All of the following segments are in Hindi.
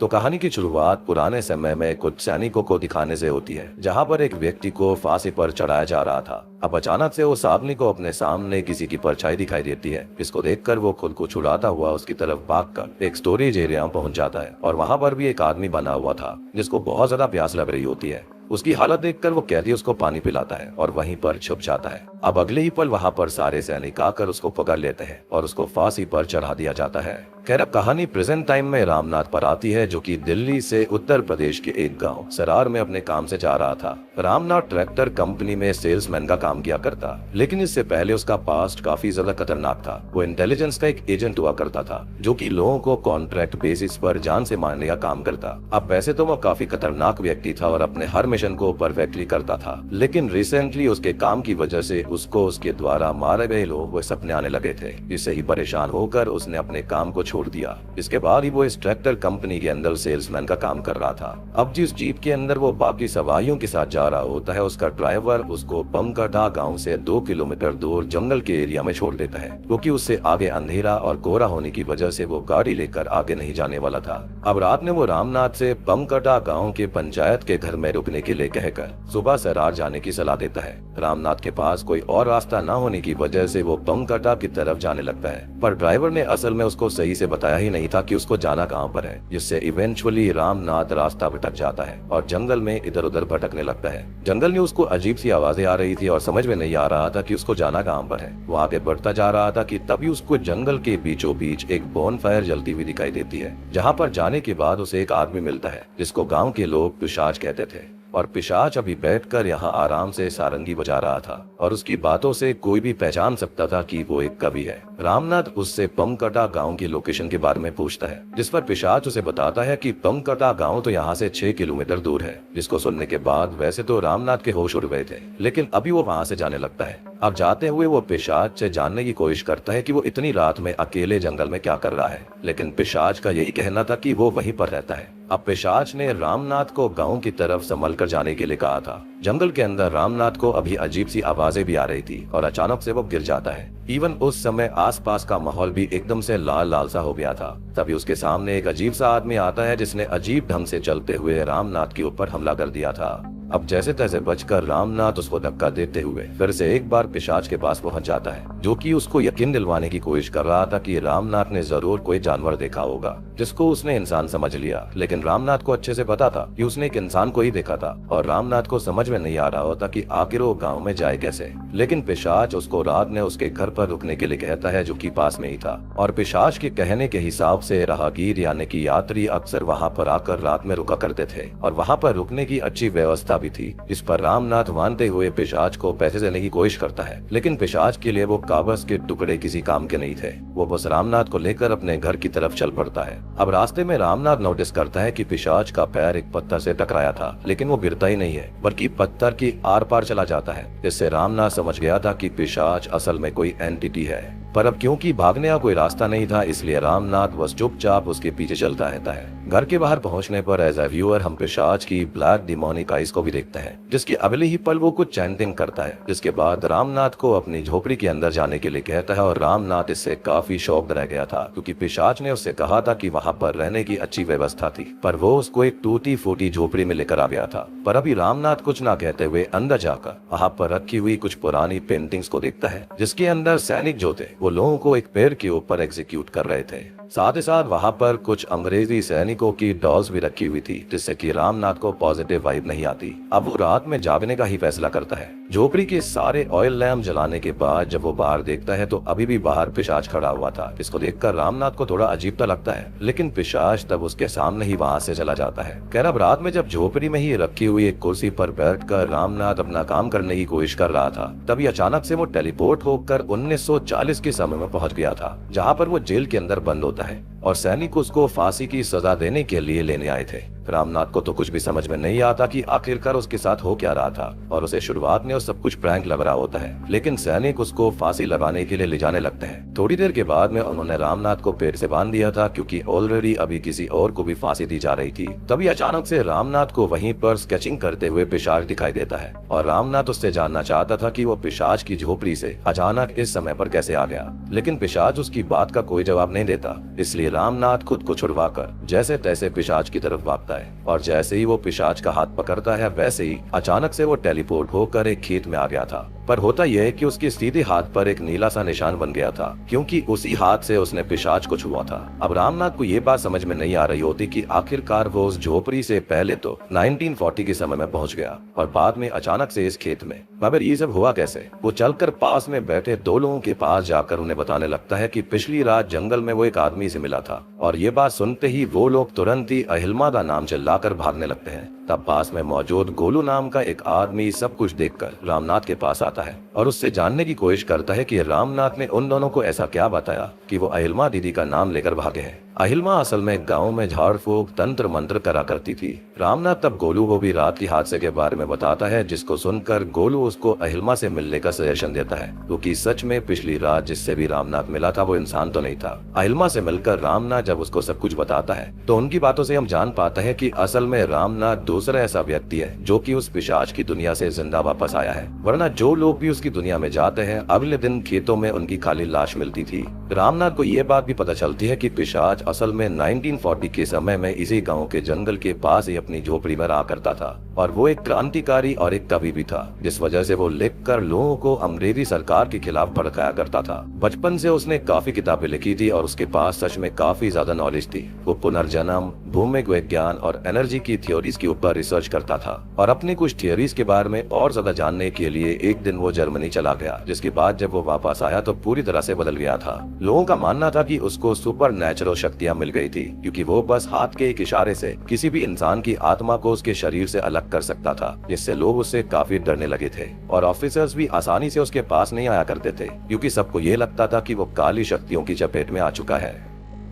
तो कहानी की शुरुआत पुराने समय में कुछ सैनिकों को दिखाने से होती है, जहाँ पर एक व्यक्ति को फांसी पर चढ़ाया जा रहा था। अब अचानक से उस आदमी को अपने सामने किसी की परछाई दिखाई देती है, जिसको देखकर वो खुद को छुड़ाता हुआ उसकी तरफ भागकर एक स्टोरेज एरिया में पहुंच जाता है। और वहाँ पर भी एक आदमी बना हुआ था जिसको बहुत ज्यादा प्यास लग रही होती है। उसकी हालत देखकर वो कैदी उसको पानी पिलाता है और वहीं पर छुप जाता है। अब अगले ही पल वहाँ पर सारे सैनिक आकर उसको पकड़ लेते हैं और उसको फांसी पर चढ़ा दिया जाता है। खैर, अब कहानी प्रेजेंट टाइम में रामनाथ पर आती है, जो कि दिल्ली से उत्तर प्रदेश के एक गांव सरार में अपने काम से जा रहा था। रामनाथ ट्रैक्टर कंपनी में सेल्समैन का काम किया करता, लेकिन इससे पहले उसका पास्ट काफी ज्यादा खतरनाक था। वो इंटेलिजेंस का एक एजेंट हुआ करता था, जो कि लोगों को कॉन्ट्रैक्ट बेसिस पर जान से मारने का काम करता। अब वैसे तो वो काफी खतरनाक व्यक्ति था और अपने हर मिशन को परफेक्टली करता था, लेकिन रिसेंटली उसके काम की वजह से उसको उसके द्वारा मारे गए लोग वो सपने आने लगे थे। इससे ही परेशान होकर उसने अपने काम को छोड़ दिया। इसके बाद ही वो इस ट्रैक्टर कंपनी के अंदर सेल्समैन का काम कर रहा था। अब जिस जीप के अंदर वो बाकी सवारियों के साथ जा रहा होता है, उसका ड्राइवर उसको बमकटा गांव से 2 किलोमीटर दूर जंगल के एरिया में छोड़ देता है, क्योंकि उससे आगे अंधेरा और कोहरा होने की वजह से वो गाड़ी लेकर आगे नहीं जाने वाला था। अब रात में वो रामनाथ से बमकटा गाँव के पंचायत के घर में रुकने के लिए कहकर सुबह सरार जाने की सलाह देता है। रामनाथ के पास कोई और रास्ता न होने की वजह से वो बमकटा की तरफ जाने लगता है, पर ड्राइवर ने असल में उसको सही से बताया ही नहीं था कि उसको जाना कहाँ पर है, जिससे इवेंचुअली रामनाथ रास्ता भटक जाता है और जंगल में इधर उधर भटकने लगता है। जंगल में उसको अजीब सी आवाजें आ रही थी और समझ में नहीं आ रहा था कि उसको जाना कहाँ पर है। वो आगे बढ़ता जा रहा था कि तभी उसको जंगल के बीचों बीच एक बोनफायर जलती हुई दिखाई देती है, जहाँ पर जाने के बाद उसे एक आदमी मिलता है, जिसको गाँव के लोग पिशाच कहते थे। और पिशाच अभी बैठकर यहाँ आराम से सारंगी बजा रहा था और उसकी बातों से कोई भी पहचान सकता था कि वो एक कवि है। रामनाथ उससे बमकटा गांव की लोकेशन के बारे में पूछता है, जिस पर पिशाच उसे बताता है कि बमकटा गांव तो यहाँ से 6 किलोमीटर दूर है। जिसको सुनने के बाद वैसे तो रामनाथ के होश उड़ गए थे, लेकिन अभी वो वहाँ से जाने लगता है। अब जाते हुए वो पिशाच से जानने की कोशिश करता है कि वो इतनी रात में अकेले जंगल में क्या कर रहा है, लेकिन पिशाच का यही कहना था कि वो वहीं पर रहता है। अब पिशाच ने रामनाथ को गांव की तरफ संभल कर जाने के लिए कहा था। जंगल के अंदर रामनाथ को अभी अजीब सी आवाजें भी आ रही थी और अचानक से वो गिर जाता है। इवन उस समय आसपास का माहौल भी एकदम से लाल लाल सा हो गया था। तभी उसके सामने एक अजीब सा आदमी आता है, जिसने अजीब ढंग से चलते हुए रामनाथ के ऊपर हमला कर दिया था। अब जैसे तैसे बचकर रामनाथ उसको धक्का देते हुए फिर से एक बार पिशाच के पास पहुंच जाता है, जो कि उसको यकीन दिलवाने की कोशिश कर रहा था कि रामनाथ ने जरूर कोई जानवर देखा होगा, जिसको उसने इंसान समझ लिया। लेकिन रामनाथ को अच्छे से पता था कि उसने एक इंसान को ही देखा था और रामनाथ को समझ में नहीं आ रहा होता कि आखिर वो गाँव में जाए कैसे। लेकिन पिशाच उसको रात में उसके घर पर रुकने के लिए कहता है, जो कि पास में ही था। और पिशाच के कहने के हिसाब से राहगीर यानी कि यात्री अक्सर वहाँ पर आकर रात में रुका करते थे और वहाँ पर रुकने की अच्छी व्यवस्था भी थी। इस पर रामनाथ मानते हुए पिशाच को पैसे देने की कोशिश करता है, लेकिन पिशाच के लिए वो कागज के टुकड़े किसी काम के नहीं थे। वो बस रामनाथ को लेकर अपने घर की तरफ चल पड़ता है। अब रास्ते में रामनाथ नोटिस करता है कि पिशाच का पैर एक पत्थर से टकराया था, लेकिन वो गिरता ही नहीं है, बल्कि पत्थर की आर पार चला जाता है। जिससे रामनाथ समझ गया था कि पिशाच असल में कोई एंटिटी है। पर अब क्योंकि भागने का कोई रास्ता नहीं था, इसलिए रामनाथ बस चुपचाप उसके पीछे चलता रहता है। घर के बाहर पहुंचने पर एज अ व्यूअर हम पिशाच की ब्लैक डिमोनिक आइज को भी देखते हैं, जिसके अगले ही पल वो कुछ चैंटिंग करता है। जिसके बाद रामनाथ को अपनी झोपड़ी के अंदर जाने के लिए कहता है और रामनाथ इससे काफी शॉक्ड रह गया था, क्योंकि पिशाच ने उससे कहा था कि वहाँ पर रहने की अच्छी व्यवस्था थी, पर वो उसको एक टूटी फूटी झोपड़ी में लेकर आ गया था। पर अभी रामनाथ कुछ ना कहते हुए अंदर जाकर वहाँ पर रखी हुई कुछ पुरानी पेंटिंग्स को देखता है, जिसके अंदर सैनिक जो थे वो लोगों को एक पेड़ के ऊपर एग्जीक्यूट कर रहे थे। साथ ही साथ वहाँ पर कुछ अंग्रेजी सैनिकों की डॉल्स भी रखी हुई थी, जिससे कि रामनाथ को पॉजिटिव वाइब नहीं आती। अब वो रात में जागने का ही फैसला करता है। झोपड़ी के सारे ऑयल लैम्प जलाने के बाद जब वो बाहर देखता है तो अभी भी बाहर पिशाच खड़ा हुआ था। इसको देखकर रामनाथ को थोड़ा अजीब तो लगता है, लेकिन पिशाच तब उसके सामने ही वहाँ से चला जाता है। खैर, अब रात में जब झोपड़ी में ही रखी हुई एक कुर्सी पर बैठकर रामनाथ अपना काम करने की कोशिश कर रहा था, तभी अचानक से वो टेलीपोर्ट होकर 1940 के समय में पहुंच गया था, जहाँ पर वो जेल के अंदर बंद होता है और सैनिक उसको फांसी की सजा देने के लिए लेने आए थे। रामनाथ को तो कुछ भी समझ में नहीं आता कि आखिरकार उसके साथ हो क्या रहा था और उसे शुरुआत में वो सब कुछ प्रैंक लग रहा होता है, लेकिन सैनिक उसको फांसी लगाने के लिए ले जाने लगते हैं। थोड़ी देर के बाद में उन्होंने रामनाथ को पेड़ से बांध दिया था क्योंकि ऑलरेडी अभी किसी और को भी फांसी दी जा रही थी। तभी अचानक से रामनाथ को वहीं पर स्केचिंग करते हुए पिशाच दिखाई देता है और रामनाथ उससे जानना चाहता था कि वो पिशाच की झोपड़ी से अचानक इस समय पर कैसे आ गया, लेकिन पिशाच उसकी बात का कोई जवाब नहीं देता। इसलिए रामनाथ खुद को छुड़वाकर जैसे तैसे पिशाच की तरफ भागता है और जैसे ही वो पिशाच का हाथ पकड़ता है वैसे ही अचानक से वो टेलीपोर्ट होकर एक खेत में आ गया था। पर होता यह है कि उसके सीधे हाथ पर एक नीला सा निशान बन गया था क्योंकि उसी हाथ से उसने पिशाच को छुआ था। अब रामनाथ को ये बात समझ में नहीं आ रही होती कि आखिरकार वो उस झोपड़ी से पहले तो 1940 के समय में पहुंच गया और बाद में अचानक से इस खेत में। मगर ये सब हुआ कैसे? वो चलकर पास में बैठे दो लोगों के पास जाकर उन्हें बताने लगता है कि पिछली रात जंगल में वो एक आदमी से मिला था और ये बात सुनते ही वो लोग तुरंत ही अहिल्मा का नाम चिल्लाकर भागने लगते हैं। तब पास में मौजूद गोलू नाम का एक आदमी सब कुछ देखकर रामनाथ के पास आता है और उससे जानने की कोशिश करता है कि रामनाथ ने उन दोनों को ऐसा क्या बताया कि वो अहिल्मा दीदी का नाम लेकर भागे हैं। अहिल्मा असल में गांव में झाड़ फूक तंत्र मंत्र करा करती थी। रामनाथ तब गोलू को भी रात की हादसे के बारे में बताता है, जिसको सुनकर गोलू उसको अहिल्मा से मिलने का सजेशन देता है क्योंकि सच में पिछली रात जिससे भी रामनाथ मिला था वो इंसान तो नहीं था। अहिल्मा से मिलकर रामनाथ जब उसको सब कुछ बताता है तो उनकी बातों से हम जान पाते हैं कि असल में रामनाथ दूसरा ऐसा व्यक्ति है जो कि उस पिशाच की दुनिया से जिंदा वापस आया है, वरना जो लोग भी उसकी दुनिया में जाते हैं अगले दिन खेतों में उनकी खाली लाश मिलती थी। रामनाथ को ये बात भी पता चलती है कि पिशाच असल में 1940 के समय में इसी गांव के जंगल के पास ही अपनी झोपड़ी में रहा करता था और वो एक क्रांतिकारी और एक कवि भी था, जिस वजह से वो लिखकर लोगों को अंग्रेजी सरकार के खिलाफ भड़काया करता था। बचपन से उसने काफी किताबें लिखी थी और उसके पास सच में काफी ज्यादा नॉलेज थी। वो पुनर्जन्म, भूमिक विज्ञान और एनर्जी की थ्योरीज के ऊपर रिसर्च करता था और अपनी कुछ थ्योरीज के बारे में और ज्यादा जानने के लिए एक दिन वो जर्मनी चला गया, जिसके बाद जब वो वापस आया तो पूरी तरह से बदल गया था। लोगों का मानना था कि उसको सुपर नेचुरल शक्तियां मिल गई थी क्योंकि वो बस हाथ के एक इशारे से किसी भी इंसान की आत्मा को उसके शरीर से अलग कर सकता था, जिससे लोग उससे काफी डरने लगे थे और ऑफिसर्स भी आसानी से उसके पास नहीं आया करते थे क्योंकि सबको ये लगता था कि वो काली शक्तियों की चपेट में आ चुका है।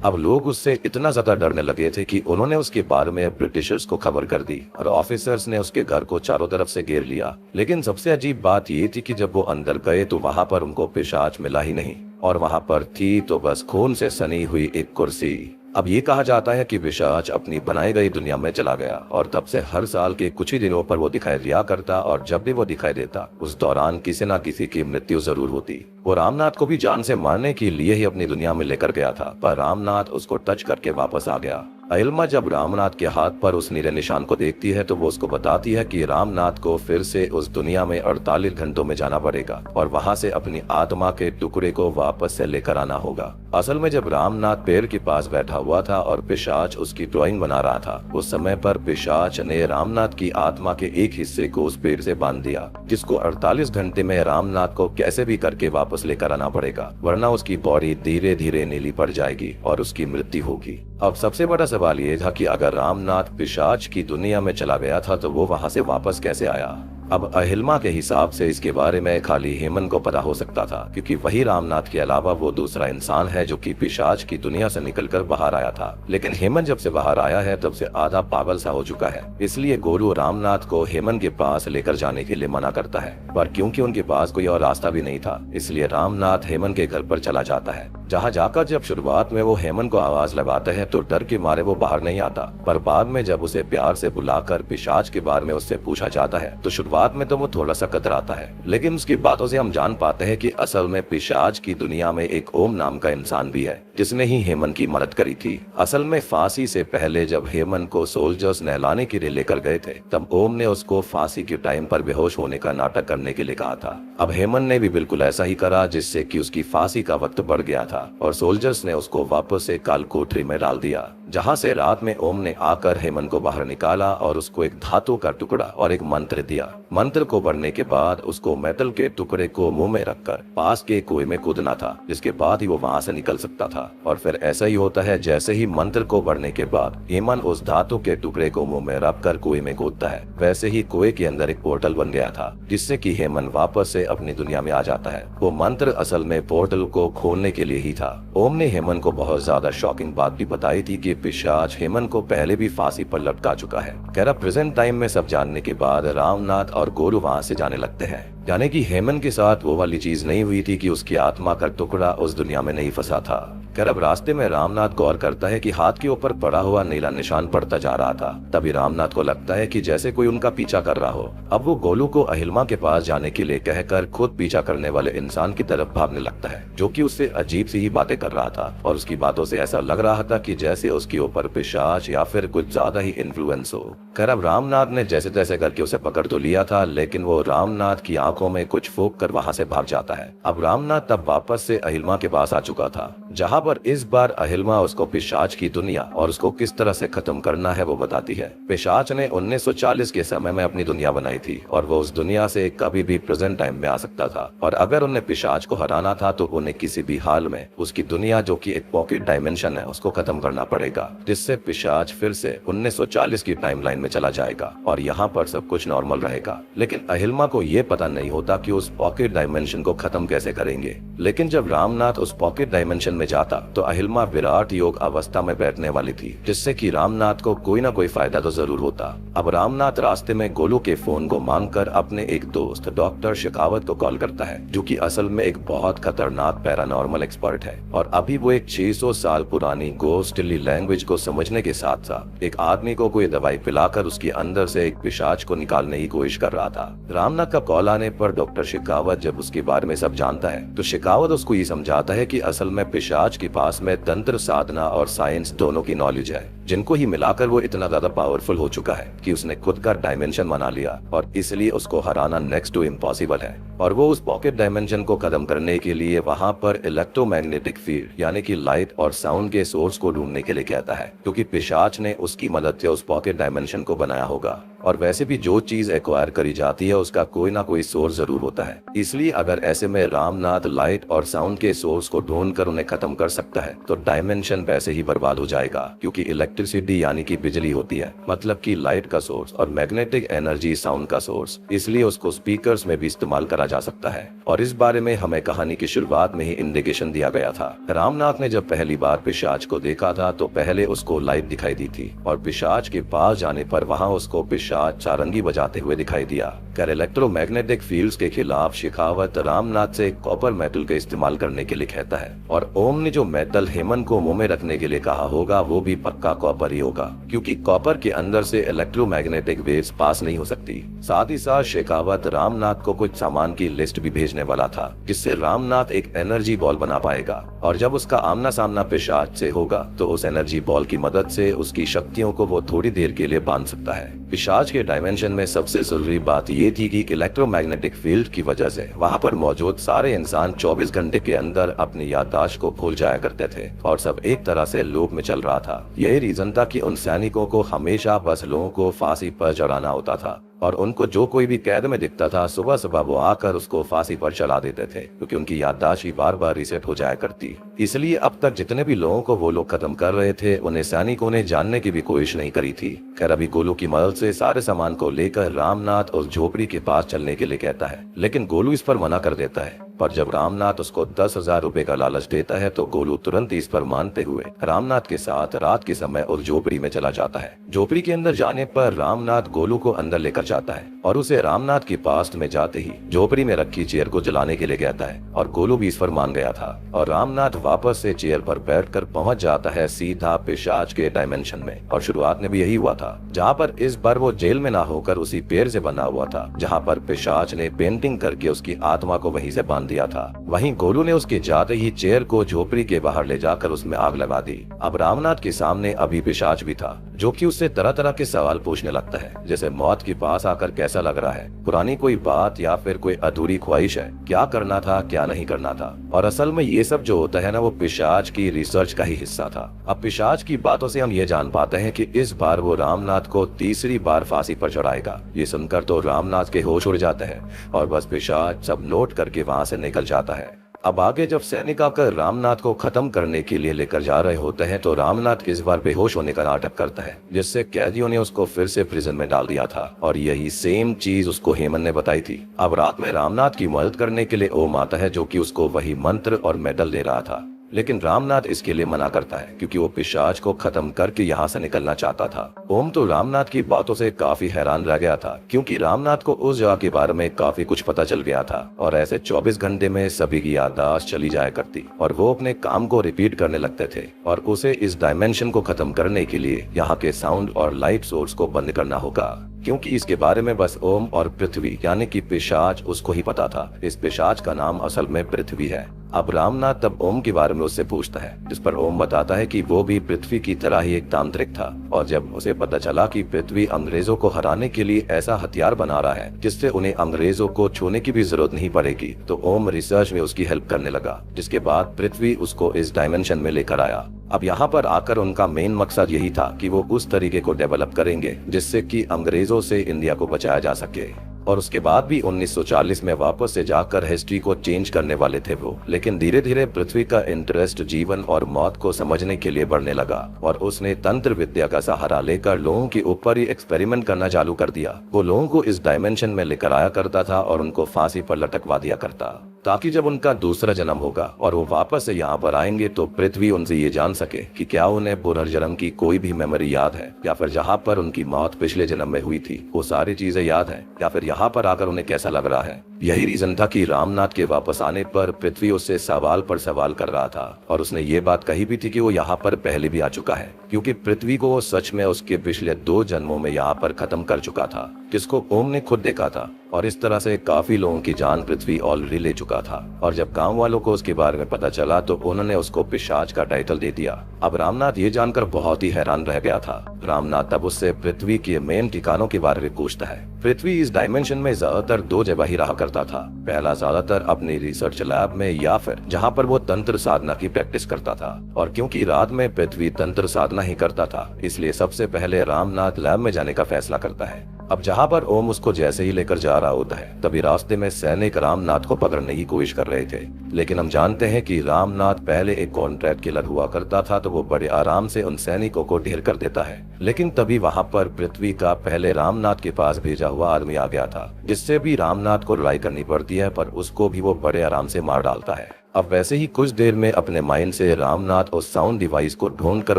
अब लोग उससे इतना ज्यादा डरने लगे थे कि उन्होंने उसके बारे में ब्रिटिशर्स को खबर कर दी और ऑफिसर्स ने उसके घर को चारों तरफ से घेर लिया। लेकिन सबसे अजीब बात ये थी कि जब वो अंदर गए तो वहाँ पर उनको पिशाच मिला ही नहीं और वहाँ पर थी तो बस खून से सनी हुई एक कुर्सी। अब ये कहा जाता है कि पिशाच अपनी बनाई गई दुनिया में चला गया और तब से हर साल के कुछ ही दिनों पर वो दिखाई दिया करता और जब भी वो दिखाई देता उस दौरान किसी न किसी की मृत्यु जरूर होती। वो रामनाथ को भी जान से मारने के लिए ही अपनी दुनिया में लेकर गया था, पर रामनाथ उसको टच करके वापस आ गया। अहिल्मा जब रामनाथ के हाथ पर उस नीले निशान को देखती है तो वो उसको बताती है कि रामनाथ को फिर से उस दुनिया में 48 घंटों में जाना पड़ेगा और वहाँ से अपनी आत्मा के टुकड़े को वापस से लेकर आना होगा। असल में जब रामनाथ पेड़ के पास बैठा हुआ था और पिशाच उसकी ड्राइंग बना रहा था, उस समय पर पिशाच ने रामनाथ की आत्मा के एक हिस्से को उस पेड़ से बांध दिया, जिसको 48 घंटे में रामनाथ को कैसे भी करके वापस लेकर आना पड़ेगा, वरना उसकी बॉडी धीरे धीरे नीली पड़ जाएगी और उसकी मृत्यु होगी। अब सबसे बड़ा सवाल ये था कि अगर रामनाथ पिशाच की दुनिया में चला गया था तो वो वहाँ से वापस कैसे आया। अब अहिल्मा के हिसाब से इसके बारे में खाली हेमंत को पता हो सकता था क्योंकि वही रामनाथ के अलावा वो दूसरा इंसान है जो कि पिशाच की दुनिया से निकलकर बाहर आया था। लेकिन हेमंत जब से बाहर आया है तब से आधा पागल सा हो चुका है, इसलिए गोलू रामनाथ को हेमंत के पास लेकर जाने के लिए मना करता है, पर क्योंकि उनके पास कोई और रास्ता भी नहीं था इसलिए रामनाथ हेमंत के घर पर चला जाता है। जहाँ जाकर जब शुरुआत में वो हेमंत को आवाज लगाता है तो डर के मारे वो बाहर नहीं आता, पर बाद में जब उसे प्यार से बुलाकर पिशाच के बारे में उससे पूछा जाता है तो शुरुआत में तो वो थोड़ा सा कतराता है, लेकिन उसकी बातों से हम जान पाते हैं कि असल में पिशाच की दुनिया में एक ओम नाम का इंसान भी है जिसने ही हेमंत की मदद करी थी। असल में फांसी से पहले जब हेमंत को सोल्जर्स नहलाने के लिए लेकर गए थे तब ओम ने उसको फांसी के टाइम पर बेहोश होने का नाटक करने के लिए कहा था। अब हेमंत ने भी बिल्कुल ऐसा ही करा, जिससे कि उसकी फांसी का वक्त बढ़ गया था और सोल्जर्स ने उसको वापस से काल कोठरी में डाल दिया, जहाँ से रात में ओम ने आकर हेमंत को बाहर निकाला और उसको एक धातु का टुकड़ा और एक मंत्र दिया मंत्र को पढ़ने के बाद उसको मेटल के टुकड़े को मुंह में रखकर पास के कुएं में कूदना था, जिसके बाद ही वो वहां से निकल सकता था। और फिर ऐसा ही होता है, जैसे ही मंत्र को पढ़ने के बाद हेमन उस धातु के टुकड़े को मुंह में रखकर कुएं में कूदता है, वैसे ही कुएं के अंदर एक पोर्टल बन गया था, जिससे कि हेमन वापस से अपनी दुनिया में आ जाता है। वो मंत्र असल में पोर्टल को खोलने के लिए ही था। ओम ने हेमन को बहुत ज्यादा शॉकिंग बात भी बताई थी कि पिशाच हेमन को पहले भी फांसी पर लटका चुका है। कह प्रेजेंट टाइम में सब जानने के बाद रामनाथ और गोलू वहाँ से जाने लगते हैं। यानी कि हेमन के साथ वो वाली चीज नहीं हुई थी कि उसकी आत्मा का टुकड़ा उस दुनिया में नहीं फंसा था। अब रास्ते में रामनाथ गौर करता है कि हाथ के ऊपर पड़ा हुआ नीला निशान पड़ता जा रहा था। तभी रामनाथ को लगता है कि जैसे कोई उनका पीछा कर रहा हो। अब वो गोलू को अहिल्मा के पास जाने के लिए कहकर खुद पीछा करने वाले इंसान की तरफ भागने लगता है, जो कि उससे अजीब सी ही बातें कर रहा था और उसकी बातों से ऐसा लग रहा था कि जैसे उसके ऊपर पिशाच या फिर कुछ ज्यादा ही इन्फ्लुएंस हो। अब रामनाथ ने जैसे तैसे करके उसे पकड़ तो लिया था, लेकिन वो रामनाथ की आंखों में कुछ फूंक कर वहाँ से भाग जाता है। अब रामनाथ तब वापस से अहिल्मा के पास आ चुका था, जहाँ पर इस बार अहिल्मा उसको पिशाच की दुनिया और उसको किस तरह से खत्म करना है वो बताती है। पिशाच ने 1940 के समय में अपनी दुनिया बनाई थी और वो उस दुनिया से कभी भी प्रेजेंट टाइम में आ सकता था, और अगर उन्हें पिशाच को हराना था तो उन्हें किसी भी हाल में उसकी दुनिया, जो कि एक पॉकेट डायमेंशन है, उसको खत्म करना पड़ेगा, जिससे पिशाच फिर से 1940 की टाइमलाइन में चला जाएगा और यहाँ पर सब कुछ नॉर्मल रहेगा। लेकिन अहिल्मा को ये पता नहीं होता कि उस पॉकेट डायमेंशन को खत्म कैसे करेंगे। लेकिन जब रामनाथ उस पॉकेट डायमेंशन में जाता तो अहिल्मा विराट योग अवस्था में बैठने वाली थी, जिससे कि रामनाथ को कोई ना कोई फायदा तो जरूर होता। अब रामनाथ रास्ते में गोलू के फोन को मांगकर अपने एक दोस्त डॉक्टर शेखावत को कॉल करता है, जो कि असल में एक बहुत खतरनाक पैरानॉर्मल एक्सपर्ट है और अभी वो एक 600 साल पुरानी गोस्टली लैंग्वेज को समझने के साथ साथ एक आदमी को कोई दवाई पिलाकर उसके अंदर से एक पिशाच को निकालने की कोशिश कर रहा था। रामनाथ का कॉल आने पर डॉक्टर शेखावत जब उसके बारे में सब जानता है तो शेखावत उसको ये समझाता है कि असल में पिशाच के पास में तंत्र साधना और साइंस दोनों की नॉलेज है, जिनको ही मिलाकर वो इतना ज्यादा पावरफुल हो चुका है कि उसने खुद का डायमेंशन बना लिया और इसलिए उसको हराना नेक्स्ट टू इम्पॉसिबल है। और वो उस पॉकेट डायमेंशन को खत्म करने के लिए वहाँ पर इलेक्ट्रोमैग्नेटिक फील्ड यानी कि लाइट और साउंड के सोर्स को ढूंढने के लिए कहता है, क्योंकि पिशाच ने उसकी मदद से उस पॉकेट डायमेंशन को बनाया होगा। और वैसे भी जो चीज एक्वायर करी जाती है उसका कोई ना कोई सोर्स जरूर होता है, इसलिए अगर ऐसे में रामनाथ लाइट और साउंड के सोर्स को ढूंढकर उन्हें खत्म कर सकता है तो डायमेंशन वैसे ही बर्बाद हो जाएगा, क्योंकि इलेक्ट्रिसिटी यानी कि बिजली होती है, मतलब कि लाइट का सोर्स, और मैग्नेटिक एनर्जी साउंड का सोर्स, इसलिए उसको स्पीकर्स में भी इस्तेमाल करा जा सकता है। और इस बारे में हमें कहानी की शुरुआत में ही इंडिकेशन दिया गया था। रामनाथ ने जब पहली बार पिशाच को देखा था तो पहले उसको लाइट दिखाई दी थी और पिशाच के पास जाने पर वहाँ उसको पिशाच सारंगी बजाते हुए दिखाई दिया। इलेक्ट्रोमैग्नेटिक फील्ड्स के खिलाफ शेखावत रामनाथ से कॉपर मेटल का इस्तेमाल करने के लिए कहता है, और ओम ने जो मेटल हेमन को मुंह में रखने के लिए कहा होगा वो भी पक्का कॉपर ही होगा, क्योंकि कॉपर के अंदर से इलेक्ट्रोमैग्नेटिक वेव्स पास नहीं हो सकती। साथ ही साथ शेखावत रामनाथ को कुछ सामान की लिस्ट भी भेजने वाला था, जिससे रामनाथ एक एनर्जी बॉल बना पाएगा, और जब उसका आमना सामना पिशाच से होगा तो उस एनर्जी बॉल की मदद से उसकी शक्तियों को वो थोड़ी देर के लिए बांध सकता है। पिशाच के डायमेंशन में सबसे जरूरी बात ये थी कि इलेक्ट्रोमैग्नेटिक फील्ड की वजह से वहाँ पर मौजूद सारे इंसान 24 घंटे के अंदर अपनी याददाश्त को भूल जाया करते थे और सब एक तरह से लूप में चल रहा था। यही रीजन था कि उन सैनिकों को हमेशा बस लोगों को फांसी पर चढ़ाना होता था, और उनको जो कोई भी कैद में दिखता था सुबह सुबह वो आकर उसको फांसी पर चढ़ा देते थे, क्योंकि उनकी याददाश्त ही बार बार रिसेट हो जाया करती। इसलिए अब तक जितने भी लोगों को वो लोग खत्म कर रहे थे उन्हें सैनिकों ने जानने की भी कोशिश नहीं करी थी। खैर अभी गोलू की मदद से सारे सामान को लेकर रामनाथ उस झोपड़ी के पास चलने के लिए कहता है, लेकिन गोलू इस पर मना कर देता है। पर जब रामनाथ उसको 10,000 रुपए का लालच देता है तो गोलू तुरंत इस पर मानते हुए रामनाथ के साथ रात के समय उस झोपड़ी में चला जाता है। झोपड़ी के अंदर जाने पर रामनाथ गोलू को अंदर लेकर जाता है और उसे रामनाथ के पास में जाते ही झोपड़ी में रखी चेयर को जलाने के लिए कहता है, और गोलू भी इस पर मान गया था और रामनाथ वापस से चेयर पर बैठकर पहुंच जाता है सीधा पिशाच के डायमेंशन में। और शुरुआत में भी यही हुआ था, जहाँ पर इस बार वो जेल में ना होकर उसी पेड़ से बना हुआ था जहाँ पर पिशाच ने पेंटिंग करके उसकी आत्मा को वहीं से बांध दिया था। वहीं गोलू ने उसके जाते ही चेयर को झोपड़ी के बाहर ले जाकर उसमें आग लगा दी। अब रामनाथ के सामने अभी पिशाच भी था, जो कि उससे तरह तरह के सवाल पूछने लगता है, जैसे मौत के पास आकर कैसे कैसा लग रहा है, पुरानी कोई बात या फिर कोई अधूरी ख्वाहिश है, क्या करना था क्या नहीं करना था। और असल में ये सब जो होता है ना, वो पिशाच की रिसर्च का ही हिस्सा था। अब पिशाच की बातों से हम ये जान पाते हैं कि इस बार वो रामनाथ को तीसरी बार फांसी पर चढ़ाएगा। ये सुनकर तो रामनाथ के होश उड़ जाते हैं और बस पिशाच सब नोट करके वहां से निकल जाता है। अब आगे जब सैनिक आकर रामनाथ को खत्म करने के लिए लेकर जा रहे होते हैं तो रामनाथ इस बार बेहोश होने का नाटक करता है, जिससे कैदियों ने उसको फिर से प्रिजन में डाल दिया था और यही सेम चीज उसको हेमंत ने बताई थी। अब रात में रामनाथ की मदद करने के लिए ओम आता है, जो कि उसको वही मंत्र और मेडल दे रहा था। लेकिन रामनाथ इसके लिए मना करता है क्योंकि वो पिशाच को खत्म करके यहाँ से निकलना चाहता था। ओम तो रामनाथ की बातों से काफी हैरान रह गया था, क्योंकि रामनाथ को उस जगह के बारे में काफी कुछ पता चल गया था और ऐसे 24 घंटे में सभी की याददाश्त चली जाया करती और वो अपने काम को रिपीट करने लगते थे। और उसे इस डायमेंशन को खत्म करने के लिए यहाँ के साउंड और लाइट सोर्स को बंद करना होगा, क्योंकि इसके बारे में बस ओम और पृथ्वी यानी कि पिशाच उसको ही पता था। इस पिशाच का नाम असल में पृथ्वी है। अब रामनाथ तब ओम के बारे में उससे पूछता है, जिस पर ओम बताता है कि वो भी पृथ्वी की तरह ही एक तांत्रिक था और जब उसे पता चला कि पृथ्वी अंग्रेजों को हराने के लिए ऐसा हथियार बना रहा है जिससे उन्हें अंग्रेजों को छूने की भी जरूरत नहीं पड़ेगी, तो ओम रिसर्च में उसकी हेल्प करने लगा, जिसके बाद पृथ्वी उसको इस डायमेंशन में लेकर आया। अब यहाँ पर आकर उनका मेन मकसद यही था कि वो उस तरीके को डेवलप करेंगे जिससे कि अंग्रेजों से इंडिया को बचाया जा सके। और उसके बाद भी 1940 में वापस से जाकर हिस्ट्री को चेंज करने वाले थे वो, लेकिन धीरे धीरे पृथ्वी का इंटरेस्ट जीवन और मौत को समझने के लिए बढ़ने लगा और उसने तंत्र विद्या का सहारा लेकर लोगों के ऊपर ही एक्सपेरिमेंट करना चालू कर दिया। वो लोगों को इस डायमेंशन में लेकर आया करता था और उनको फांसी पर लटकवा दिया करता, ताकि जब उनका दूसरा जन्म होगा और वो वापस से यहाँ पर आएंगे तो पृथ्वी उनसे ये जान सके कि क्या उन्हें पुनर्जन्म की कोई भी मेमोरी याद है, या फिर जहाँ पर उनकी मौत पिछले जन्म में हुई थी वो सारी चीजें याद है, या फिर यहाँ पर आकर उन्हें कैसा लग रहा है। यही रीजन था कि रामनाथ के वापस आने पर पृथ्वी उससे सवाल पर सवाल कर रहा था और उसने ये बात कही भी थी कि वो यहाँ पर पहले भी आ चुका है, क्योंकि पृथ्वी को वो सच में उसके पिछले 2 जन्मों में यहाँ पर खत्म कर चुका था, जिसको ओम ने खुद देखा था। और इस तरह से काफी लोगों की जान पृथ्वी ऑलरेडी ले चुका था और जब गांव वालों को उसके बारे में पता चला तो उन्होंने उसको पिशाच का टाइटल दे दिया। अब रामनाथ ये जानकर बहुत ही हैरान रह गया था। रामनाथ तब उससे पृथ्वी के मेन ठिकानों के बारे में पूछता है। पृथ्वी इस डायमेंशन में ज्यादातर 2 जगह ही रहा करता था। पहला ज्यादातर अपनी रिसर्च लैब में या फिर जहाँ पर वो तंत्र साधना की प्रैक्टिस करता था, और क्योंकि रात में पृथ्वी तंत्र साधना ही करता था इसलिए सबसे पहले रामनाथ लैब में जाने का फैसला करता है। अब जहाँ पर ओम उसको जैसे ही लेकर जा रहा होता है तभी रास्ते में सैनिक रामनाथ को पकड़ने की कोशिश कर रहे थे, लेकिन हम जानते हैं कि रामनाथ पहले एक कॉन्ट्रैक्ट किलर हुआ करता था तो वो बड़े आराम से उन सैनिकों को ढेर कर देता है। लेकिन तभी वहाँ पर पृथ्वी का पहले रामनाथ के पास भेजा हुआ आदमी आ गया था, जिससे भी रामनाथ को लड़ाई करनी पड़ती है पर उसको भी वो बड़े आराम से मार डालता है। अब वैसे ही कुछ देर में अपने माइंड से रामनाथ उस साउंड डिवाइस को ढूंढकर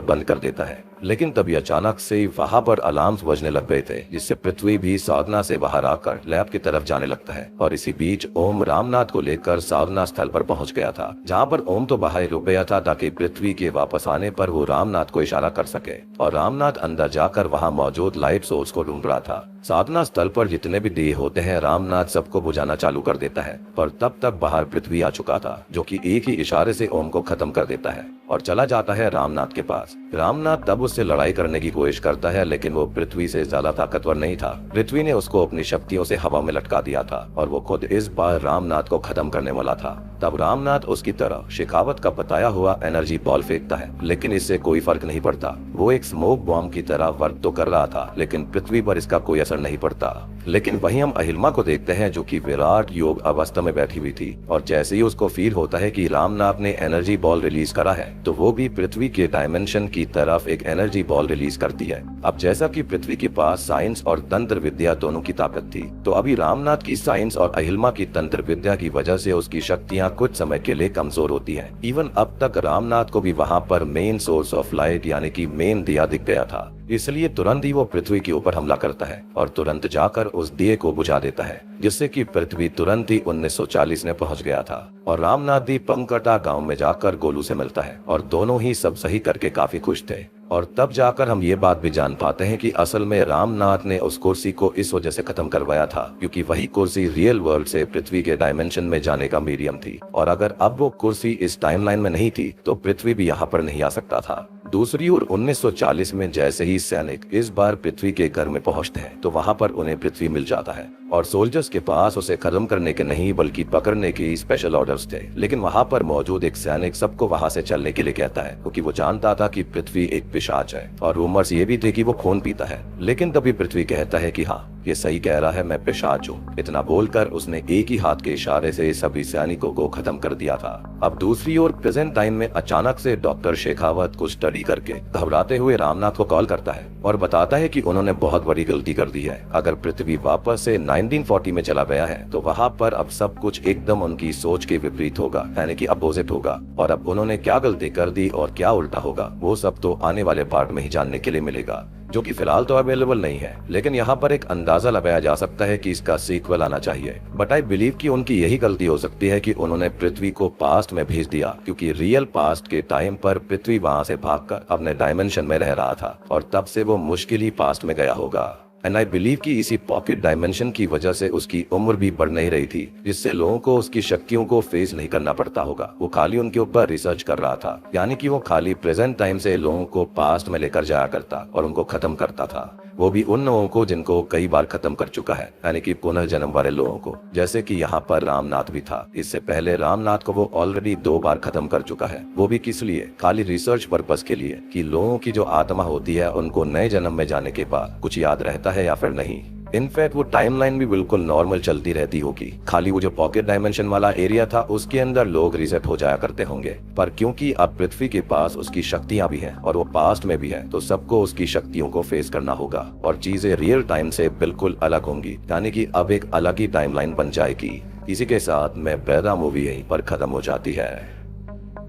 बंद कर देता है, लेकिन तभी अचानक से वहां पर अलार्म्स बजने लग गए थे, जिससे पृथ्वी भी साधना से बाहर आकर लैब की तरफ जाने लगता है। और इसी बीच ओम रामनाथ को लेकर साधना स्थल पर पहुंच गया था, जहां पर ओम तो बाहर रुक गया था ताकि पृथ्वी के वापस आने पर वो रामनाथ को इशारा कर सके, और रामनाथ अंदर जाकर वहां मौजूद लाइट सोर्स को ढूंढ रहा था। साधना स्थल पर जितने भी दिए होते हैं रामनाथ सबको बुझाना चालू कर देता है, पर तब तक बाहर पृथ्वी आ चुका था, जो कि एक ही इशारे से ओम को खत्म कर देता है और चला जाता है रामनाथ के पास। रामनाथ तब उससे लड़ाई करने की कोशिश करता है, लेकिन वो पृथ्वी से ज्यादा ताकतवर नहीं था। पृथ्वी ने उसको अपनी शक्तियों से हवा में लटका दिया था और वो खुद इस बार रामनाथ को खत्म करने वाला था। तब रामनाथ उसकी तरह शेखावत का बताया हुआ एनर्जी बॉल फेंकता है, लेकिन इससे कोई फर्क नहीं पड़ता। वो एक स्मोक बॉम्ब की तरह वर्क तो कर रहा था, लेकिन पृथ्वी पर इसका कोई असर नहीं पड़ता। लेकिन वहीं हम अहिल्मा को देखते हैं, जो कि विराट योग अवस्था में बैठी हुई थी, और जैसे ही उसको फील होता है कि रामनाथ ने एनर्जी बॉल रिलीज करा है तो वो भी पृथ्वी के डायमेंशन की तरफ एक एनर्जी बॉल रिलीज करती है। अब जैसा कि पृथ्वी के पास साइंस और तंत्र विद्या दोनों की ताकत थी, तो अभी रामनाथ की साइंस और अहिल्मा की तंत्र विद्या की वजह से उसकी शक्तियां कुछ समय के लिए कमजोर होती हैं। इवन अब तक रामनाथ को भी वहां पर मेन सोर्स ऑफ लाइट यानी कि मेन दिया दिख गया था, इसलिए तुरंत ही वो पृथ्वी के ऊपर हमला करता है और तुरंत जाकर उस दिए को बुझा देता है, जिससे कि पृथ्वी तुरंत ही 1940 में पहुंच गया था। और रामनाथ भी पंकटा गांव में जाकर गोलू से मिलता है और दोनों ही सब सही करके काफी खुश थे। और तब जाकर हम ये बात भी जान पाते हैं कि असल में रामनाथ ने उस कुर्सी को इस वजह से खत्म करवाया था क्योंकि वही कुर्सी रियल वर्ल्ड से पृथ्वी के डायमेंशन में जाने का मीडियम थी, और अगर अब वो कुर्सी इस टाइमलाइन में नहीं थी तो पृथ्वी भी यहाँ पर नहीं आ सकता था। दूसरी ओर 1940 में जैसे ही सैनिक इस बार पृथ्वी के घर में पहुंचते हैं तो वहां पर उन्हें पृथ्वी मिल जाता है और सोल्जर्स के पास उसे खत्म करने के नहीं बल्कि पकड़ने के स्पेशल ऑर्डर्स थे। लेकिन वहां पर मौजूद एक सैनिक सबको वहां से चलने के लिए कहता है क्योंकि वो जानता था कि पृथ्वी एक पिशाच है और रूमर्स ये भी थे कि वो खून पीता है। लेकिन तभी पृथ्वी कहता है कि हाँ, ये सही कह रहा है, मैं पिशाच हूँ। इतना बोलकर उसने एक ही हाथ के इशारे से सभी सैनिकों को खत्म कर दिया था। अब दूसरी ओर प्रेजेंट टाइम में अचानक से डॉक्टर शेखावत कुछ स्टडी करके घबराते हुए रामनाथ को कॉल करता है और बताता है कि उन्होंने बहुत बड़ी गलती कर दी है। अगर पृथ्वी वापस से 1940 में चला गया है तो वहाँ पर अब सब कुछ एकदम उनकी सोच के विपरीत होगा, यानी कि अपोजिट होगा। और अब उन्होंने क्या गलती कर दी और क्या उल्टा होगा वो सब तो आने वाले पार्ट में ही जानने के लिए मिलेगा, जो कि फिलहाल तो अवेलेबल नहीं है। लेकिन यहाँ पर एक अंदाजा लगाया जा सकता है कि इसका सीक्वल आना चाहिए। बट आई बिलीव कि उनकी यही गलती हो सकती है कि उन्होंने पृथ्वी को पास्ट में भेज दिया, क्योंकि रियल पास्ट के टाइम पर पृथ्वी वहां से भागकर अपने डायमेंशन में रह रहा था और तब से वो मुश्किल ही पास्ट में गया होगा। एंड आई बिलीव कि इसी पॉकेट डायमेंशन की वजह से उसकी उम्र भी बढ़ नहीं रही थी, जिससे लोगों को उसकी शक्तियों को फेस नहीं करना पड़ता होगा। वो खाली उनके ऊपर रिसर्च कर रहा था, यानी कि वो खाली प्रेजेंट टाइम से लोगों को पास्ट में लेकर जाया करता और उनको खत्म करता था। वो भी उन लोगों को जिनको कई बार खत्म कर चुका है, यानी कि पुनर्जन्म वाले लोगों को, जैसे कि यहाँ पर रामनाथ भी था। इससे पहले रामनाथ को वो ऑलरेडी 2 बार खत्म कर चुका है। वो भी किस लिए? खाली रिसर्च पर्पस के लिए कि लोगों की जो आत्मा होती है उनको नए जन्म में जाने के बाद कुछ याद रहता है या फिर नहीं। इनफैक्ट वो टाइमलाइन भी बिल्कुल नॉर्मल चलती रहती होगी, खाली वो जो पॉकेट डायमेंशन वाला एरिया था उसके अंदर लोग रिसेट हो जाया करते होंगे। पर क्योंकि अब पृथ्वी के पास उसकी शक्तियां भी हैं और वो पास्ट में भी है, तो सबको उसकी शक्तियों को फेस करना होगा और चीजें रियल टाइम से बिल्कुल अलग होंगी, यानी कि अब एक अलग ही टाइमलाइन बन जाएगी। इसी के साथ में बैदा मूवी यहीं पर खत्म हो जाती है।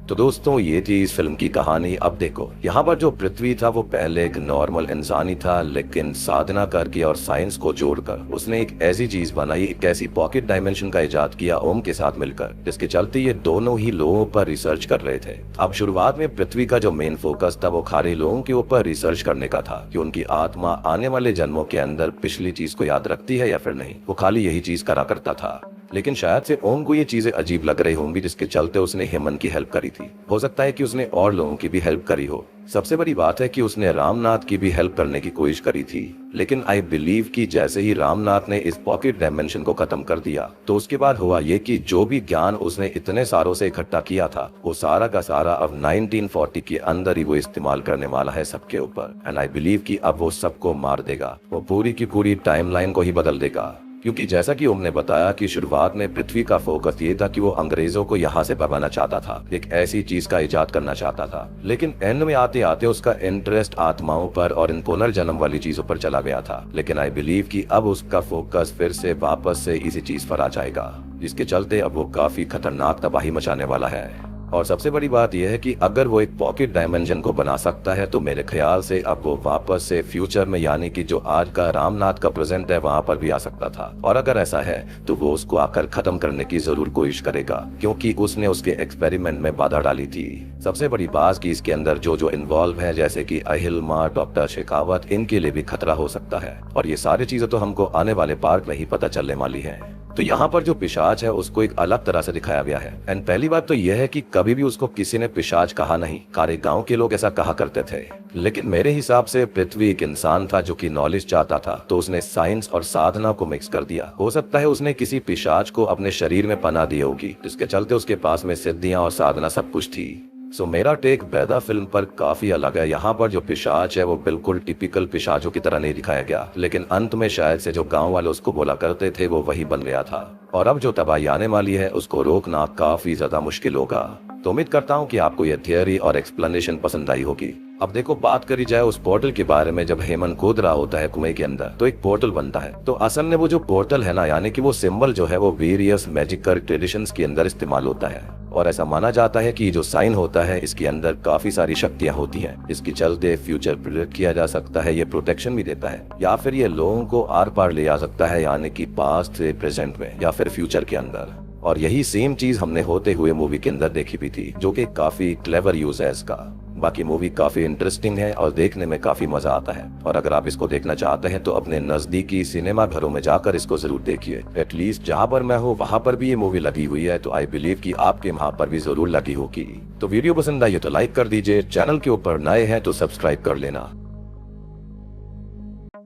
तो दोस्तों, ये थी इस फिल्म की कहानी। अब देखो, यहाँ पर जो पृथ्वी था वो पहले एक नॉर्मल इंसान ही था, लेकिन साधना करके और साइंस को जोड़कर उसने एक ऐसी चीज बनाई, एक ऐसी पॉकेट डायमेंशन का इजाद किया ओम के साथ मिलकर, जिसके चलते ये दोनों ही लोगों पर रिसर्च कर रहे थे। अब शुरुआत में पृथ्वी का जो मेन फोकस था वो खाली लोगों के ऊपर रिसर्च करने का था कि उनकी आत्मा आने वाले जन्मों के अंदर पिछली चीज को याद रखती है या फिर नहीं। वो खाली यही चीज करा करता था। लेकिन शायद से ओम को ये चीजें अजीब लग रही होंगी, जिसके चलते उसने हेमंत की हेल्प करी थी। हो सकता है कि उसने और लोगों की भी हेल्प करी हो। सबसे बड़ी बात है कि उसने रामनाथ की भी हेल्प करने की कोशिश करी थी। लेकिन आई बिलीव कि जैसे ही रामनाथ ने इस पॉकेट डायमेंशन को खत्म कर दिया तो उसके बाद हुआ ये कि जो भी ज्ञान उसने इतने सालों से इकट्ठा किया था वो सारा का सारा अब 1940 के अंदर ही वो इस्तेमाल करने वाला है सबके ऊपर। एंड आई बिलीव कि अब वो सबको मार देगा, वो पूरी की पूरी टाइमलाइन को ही बदल देगा। क्योंकि जैसा कि उन्होंने बताया कि शुरुआत में पृथ्वी का फोकस ये था कि वो अंग्रेजों को यहाँ से भगाना चाहता था, एक ऐसी चीज का इजाद करना चाहता था। लेकिन एंड में आते आते उसका इंटरेस्ट आत्माओं पर और इन पुनर्जन्म वाली चीजों पर चला गया था। लेकिन आई बिलीव कि अब उसका फोकस फिर से वापस से इसी चीज पर आ जाएगा, जिसके चलते अब वो काफी खतरनाक तबाही मचाने वाला है। और सबसे बड़ी बात यह है कि अगर वो एक पॉकेट डायमेंशन को बना सकता है तो मेरे ख्याल से अब वो वापस से फ्यूचर में, यानी कि जो आज का रामनाथ का प्रेजेंट है, वहां पर भी आ सकता था। और अगर ऐसा है तो वो उसको आकर खत्म करने की जरूर कोशिश करेगा, क्योंकि उसने उसके एक्सपेरिमेंट में बाधा डाली थी। सबसे बड़ी बात कि इसके अंदर जो जो इन्वॉल्व है, जैसे कि अहिल्मा, डॉक्टर शेखावत, इनके लिए भी खतरा हो सकता है। और ये सारी चीजें तो हमको आने वाले पार्ट में ही पता चलने वाली है। तो यहाँ पर जो पिशाच है उसको एक अलग तरह से दिखाया गया है। एंड पहली बात तो यह है कि कभी भी उसको किसी ने पिशाच कहा नहीं, सारे गांव के लोग ऐसा कहा करते थे। लेकिन मेरे हिसाब से पृथ्वी एक इंसान था जो कि नॉलेज चाहता था, तो उसने साइंस और साधना को मिक्स कर दिया। हो सकता है उसने किसी पिशाच को अपने शरीर में पनाह दी होगी, जिसके चलते उसके पास में सिद्धियां और साधना सब कुछ थी। सो मेरा टेक बैदा फिल्म पर काफी अलग है। यहाँ पर जो पिशाच है वो बिल्कुल टिपिकल पिशाचों की तरह नहीं दिखाया गया, लेकिन अंत में शायद से जो गांव वाले उसको बोला करते थे वो वही बन गया था। और अब जो तबाही आने वाली है उसको रोकना काफी ज्यादा मुश्किल होगा। तो उम्मीद करता हूँ कि आपको यह थियोरी और एक्सप्लेनेशन पसंद आई होगी। अब देखो, बात करी जाए उस पोर्टल के बारे में, जब हेमंत कूद रहा होता है कुएं के अंदर तो एक पोर्टल बनता है। तो असल में वो जो पोर्टल है ना, यानी कि वो सिंबल जो है वो वेरियस मैजिकल ट्रेडिशंस के अंदर इस्तेमाल होता है। और ऐसा माना जाता है कि जो साइन होता है इसके अंदर काफी सारी शक्तियां होती हैं। इसके चलते फ्यूचर प्रेडिक्ट किया जा सकता है, ये प्रोटेक्शन भी देता है, या फिर ये लोगों को आर पार ले जा सकता है, यानी कि पास्ट से प्रेजेंट में या फिर फ्यूचर के अंदर। और यही सेम चीज हमने होते हुए मूवी के अंदर देखी भी थी, जो कि काफी क्लेवर यूज है इसका। बाकी मूवी काफी इंटरेस्टिंग है और देखने में काफी मजा आता है, और अगर आप इसको देखना चाहते हैं तो अपने नजदीकी सिनेमा घरों में जाकर इसको जरूर देखिए। एटलीस्ट जहाँ पर मैं हूँ वहाँ पर भी ये मूवी लगी हुई है, तो आई बिलीव कि आपके वहाँ पर भी जरूर लगी होगी। तो वीडियो पसंद आई तो लाइक कर दीजिए, चैनल के ऊपर नए हैं तो सब्सक्राइब कर लेना।